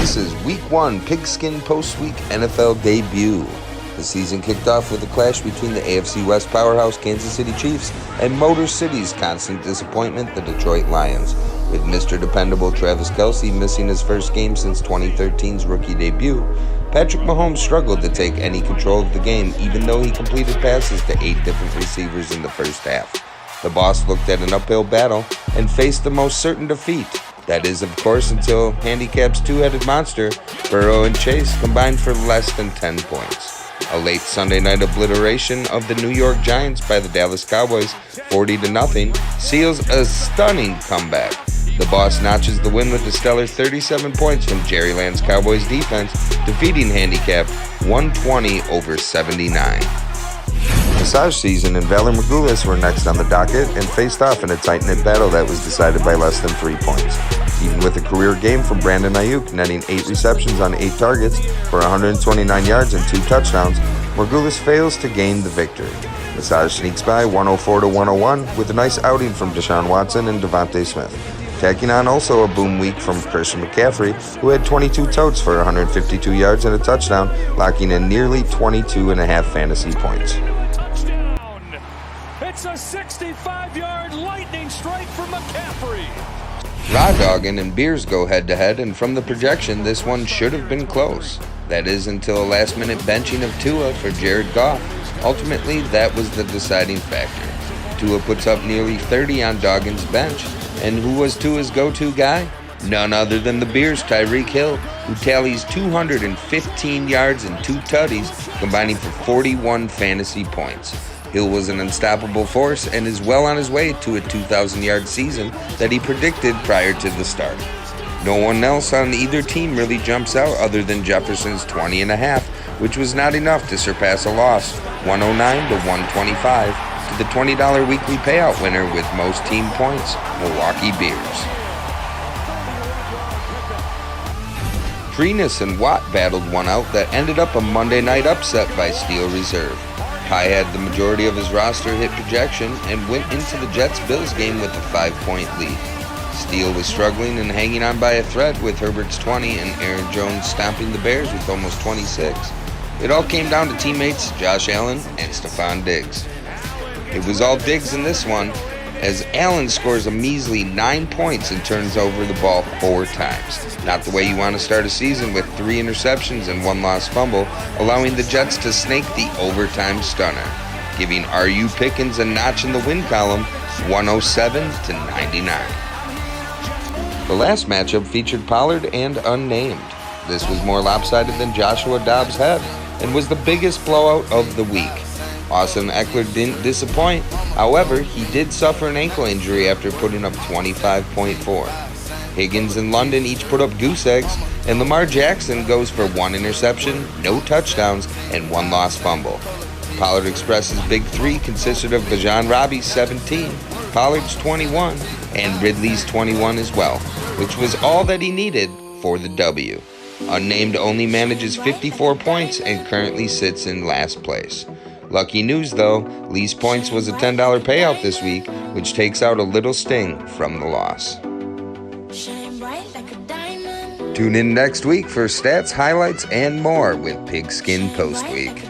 This is Week 1 Pigskin Postweek NFL debut. The season kicked off with a clash between the AFC West powerhouse Kansas City Chiefs and Motor City's constant disappointment, the Detroit Lions. With Mr. Dependable Travis Kelce missing his first game since 2013's rookie debut, Patrick Mahomes struggled to take any control of the game, even though he completed passes to 8 different receivers in the first half. The boss looked at an uphill battle and faced the most certain defeat. That is, of course, until Handicap's two-headed monster, Burrow and Chase, combined for less than 10 points. A late Sunday night obliteration of the New York Giants by the Dallas Cowboys, 40-0, seals a stunning comeback. The boss notches the win with a stellar 37 points from Jerry Land's Cowboys defense, defeating Handicap 120-79. Massage Season and Valor Margulis were next on the docket and faced off in a tight-knit battle that was decided by less than 3 points. Even with a career game from Brandon Ayuk netting 8 receptions on 8 targets for 129 yards and 2 touchdowns, Margulis fails to gain the victory. Massage sneaks by 104-101 with a nice outing from Deshaun Watson and Devontae Smith. Tacking on also a boom week from Christian McCaffrey, who had 22 totes for 152 yards and a touchdown, locking in nearly 22.5 fantasy points. It's a 65-yard lightning strike from McCaffrey. Raw Doggin and Beers go head-to-head, and from the projection, this one should have been close. That is, until a last-minute benching of Tua for Jared Goff. Ultimately, that was the deciding factor. Tua puts up nearly 30 on Doggin's bench, and who was Tua's go-to guy? None other than the Bears' Tyreek Hill, who tallies 215 yards and 2 tutties, combining for 41 fantasy points. Hill was an unstoppable force and is well on his way to a 2,000-yard season that he predicted prior to the start. No one else on either team really jumps out other than Jefferson's 20.5, which was not enough to surpass a loss, 109-125, to the $20 weekly payout winner with most team points, Milwaukee Bears. Trenis and Watt battled one out that ended up a Monday night upset by Steel Reserve. Pye had the majority of his roster hit projection and went into the Jets-Bills game with a 5-point lead. Steele was struggling and hanging on by a thread with Herbert's 20 and Aaron Jones stomping the Bears with almost 26. It all came down to teammates Josh Allen and Stephon Diggs. It was all Diggs in this one, as Allen scores a measly 9 points and turns over the ball 4 times. Not the way you want to start a season with 3 interceptions and 1 lost fumble, allowing the Jets to snake the overtime stunner, giving R.U. Pickens a notch in the win column, 107-99. The last matchup featured Pollard and Unnamed. This was more lopsided than Joshua Dobbs' head and was the biggest blowout of the week. Austin Eckler didn't disappoint. However, he did suffer an ankle injury after putting up 25.4. Higgins and London each put up goose eggs, and Lamar Jackson goes for 1 interception, no touchdowns, and 1 lost fumble. Pollard Express's big 3 consisted of Bijan Robbie's 17, Pollard's 21, and Ridley's 21 as well, which was all that he needed for the W. Unnamed only manages 54 points and currently sits in last place. Lucky news though, Lee's points was a $10 payout this week, which takes out a little sting from the loss. Tune in next week for stats, highlights, and more with Pigskin Postweek.